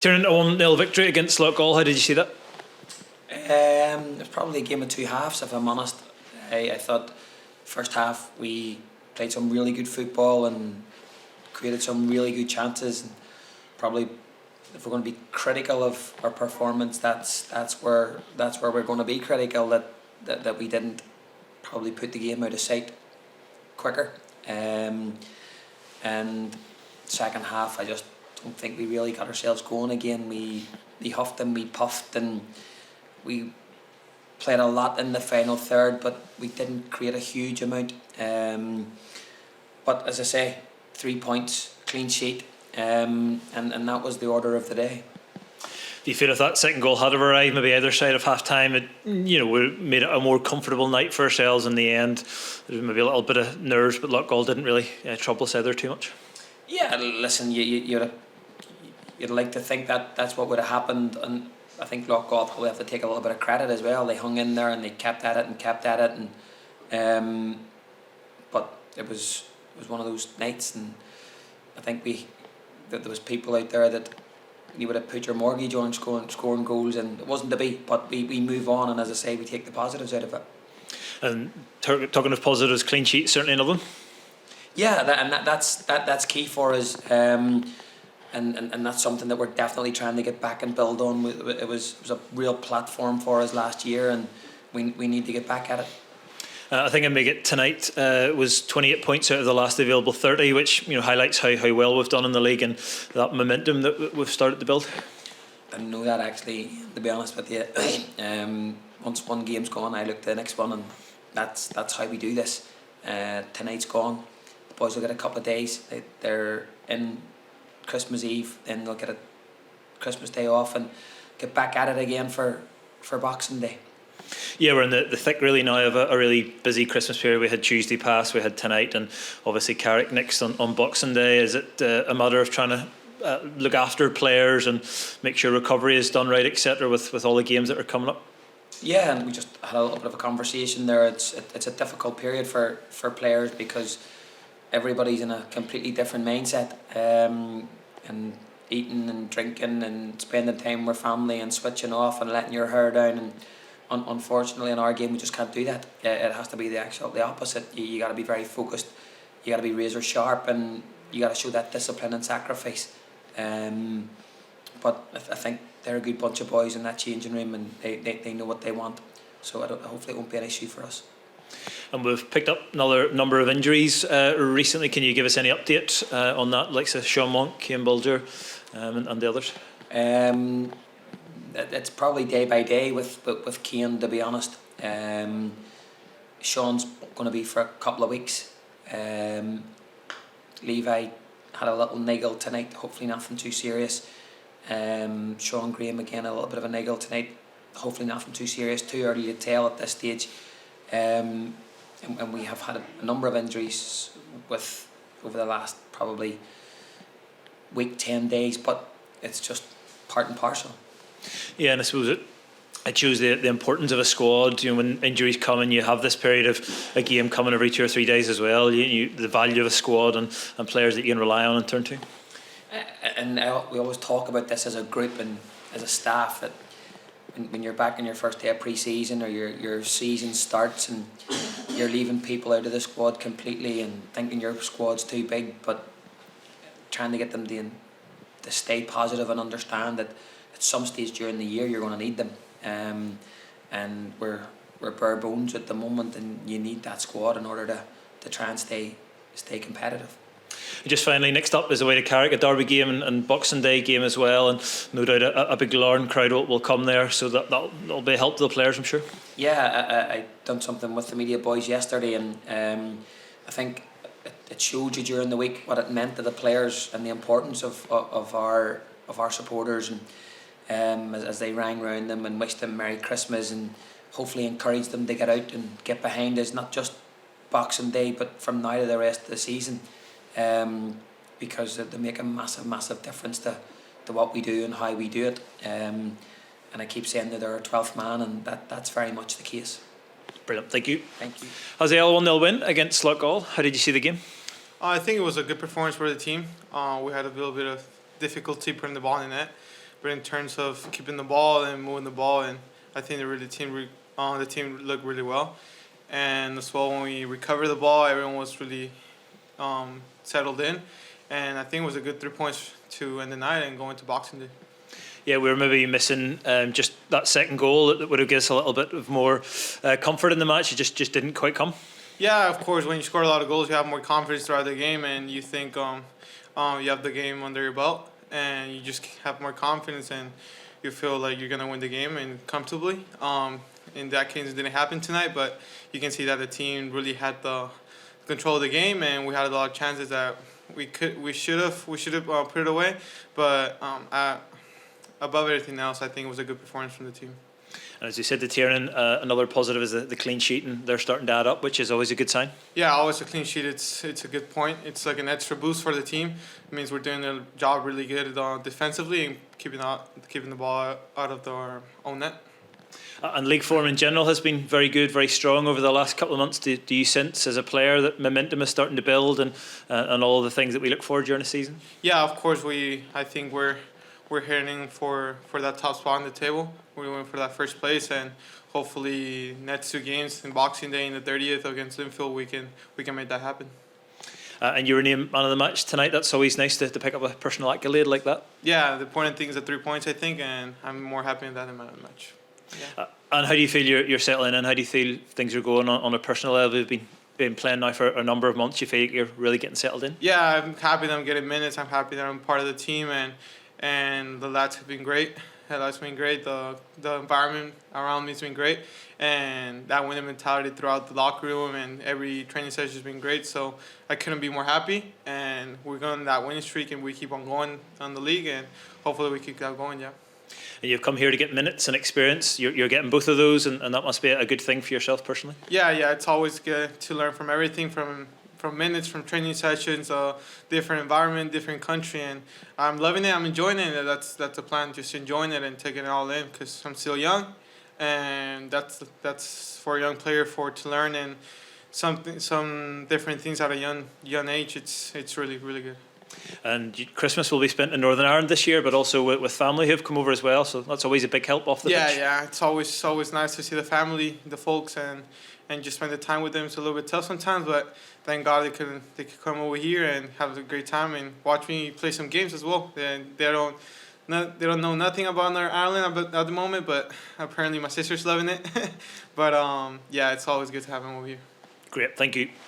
Tiernan, a 1-0 victory against Loughgall. How did you see that? It was probably a game of two halves, if I'm honest. I thought first half we played some really good football and created some really good chances. And probably, if we're going to be critical of our performance, that's where we're going to be critical. That we didn't probably put the game out of sight quicker. And second half, I just don't think we really got ourselves going again. We huffed and we puffed and we played a lot in the final third, but we didn't create a huge amount. But as I say, 3 points, clean sheet, and that was the order of the day. Do you feel if that second goal had arrived maybe either side of half time, it would made it a more comfortable night for ourselves in the end? There was maybe a little bit of nerves, but Loughgall didn't really trouble us either too much. Yeah, listen, you'd like to think that that's what would have happened, and I think Loughgall probably have to take a little bit of credit as well. They hung in there and they kept at it, and but it was one of those nights, and I think there was people out there that you would have put your mortgage on scoring goals, and it wasn't to be. But we move on, and as I say, we take the positives out of it. And talking of positives, clean sheet certainly another one. Yeah, that's key for us, and that's something that we're definitely trying to get back and build on. It was a real platform for us last year, and we need to get back at it. I think I make it tonight was 28 points out of the last available 30, which highlights how well we've done in the league and that momentum that we've started to build. I know that, actually, to be honest with you. Once one game's gone, I look at the next one, and that's how we do this. Tonight's gone. The boys will get a couple of days. They're in Christmas Eve, then they'll get a Christmas Day off and get back at it again for Boxing Day. Yeah, we're in the thick really now of a really busy Christmas period. We had Tuesday pass, we had tonight, and obviously Carrick next on Boxing Day. Is it a matter of trying to look after players and make sure recovery is done right, etc., with all the games that are coming up? Yeah, and we just had a little bit of a conversation there. It's a difficult period for players because everybody's in a completely different mindset, and eating and drinking and spending time with family and switching off and letting your hair down, and unfortunately in our game we just can't do that. It has to be the opposite. You got to be very focused, you got to be razor sharp, and you got to show that discipline and sacrifice. But I think they're a good bunch of boys in that changing room, and they know what they want, so hopefully it won't be an issue for us. And we've picked up another number of injuries recently. Can you give us any update on that, like Sean Monk, Cian Bulger, and the others? It's probably day by day with Cian, to be honest. Sean's going to be for a couple of weeks. Levi had a little niggle tonight, hopefully nothing too serious. Sean Graham again, a little bit of a niggle tonight, hopefully nothing too serious, too early to tell at this stage. And we have had a number of injuries over the last probably week, 10 days, but it's just part and parcel. Yeah, and I suppose it shows the importance of a squad. When injuries come and you have this period of a game coming every 2 or 3 days as well, the value of a squad and players that you can rely on and turn to. And we always talk about this as a group and as a staff, that when you're back in your first day of pre-season or your season starts and you're leaving people out of the squad completely and thinking your squad's too big, but trying to get them to stay positive and understand that at some stage during the year you're going to need them, and we're bare bones at the moment, and you need that squad in order to try and stay competitive. Just finally, next up is away to Carrick, a derby game and Boxing Day game as well, and no doubt a big Larne crowd will come there, so that'll be a help to the players, I'm sure. Yeah, I done something with the media boys yesterday, and I think it showed you during the week what it meant to the players and the importance of our supporters, and as they rang round them and wished them Merry Christmas and hopefully encouraged them to get out and get behind us, not just Boxing Day but from now to the rest of the season. Because they make a massive difference to what we do and how we do it, and I keep saying that they're our 12th man, and that's very much the case. Brilliant, thank you. Thank you. Jaziel, 1-0 win against Loughgall. How did you see the game? I think it was a good performance for the team. We had a little bit of difficulty putting the ball in net, but in terms of keeping the ball and moving the ball, and I think the team looked really well. And as well, when we recovered the ball, everyone was really settled in, and I think it was a good 3 points to end the night and go into Boxing Day. Yeah, we were maybe missing just that second goal that would have given us a little bit of more comfort in the match. It just didn't quite come. Yeah, of course, when you score a lot of goals, you have more confidence throughout the game, and you think you have the game under your belt, and you just have more confidence, and you feel like you're going to win the game and comfortably. In that case, it didn't happen tonight, but you can see that the team really had the control of the game, and we had a lot of chances that we should have put it away, but above everything else, I think it was a good performance from the team. And as you said, the Tiernan, another positive is the clean sheet, and they're starting to add up, which is always a good sign. Yeah, always a clean sheet. It's a good point. It's like an extra boost for the team. It means we're doing the job really good defensively and keeping the ball out of our own net. And league form in general has been very good, very strong over the last couple of months. Do you sense, as a player, that momentum is starting to build and all the things that we look for during the season? Yeah, of course. I think we're heading for that top spot on the table. We're going for that first place, and hopefully next 2 games in Boxing Day and the 30th against Linfield, we can make that happen. And you were named man of the match tonight. That's always nice to pick up a personal accolade like that. Yeah, the important thing is the 3 points, I think, and I'm more happy with that than man of the match. Yeah. And how do you feel you're settling in? How do you feel things are going on a personal level? You've been playing now for a number of months. You feel like you're really getting settled in? Yeah, I'm happy that I'm getting minutes. I'm happy that I'm part of the team, and the lads have been great. The lads have been great. The environment around me has been great, and that winning mentality throughout the locker room and every training session has been great. So I couldn't be more happy, and we're going on that winning streak, and we keep on going on the league, and hopefully we keep that going. Yeah. And you've come here to get minutes and experience. You're getting both of those, and that must be a good thing for yourself personally. Yeah. It's always good to learn from everything, from minutes, from training sessions, different environment, different country, and I'm loving it. I'm enjoying it. That's the plan, just enjoying it and taking it all in, because I'm still young, and that's for a young player to learn and some different things at a young age. It's really, really good. And Christmas will be spent in Northern Ireland this year, but also with family who've come over as well. So that's always a big help off the pitch. Yeah. It's always nice to see the family, the folks, and just spend the time with them. It's a little bit tough sometimes, but thank God they could come over here and have a great time and watch me play some games as well. They don't know nothing about Northern Ireland at the moment, but apparently my sister's loving it. But yeah, it's always good to have them over here. Great, thank you.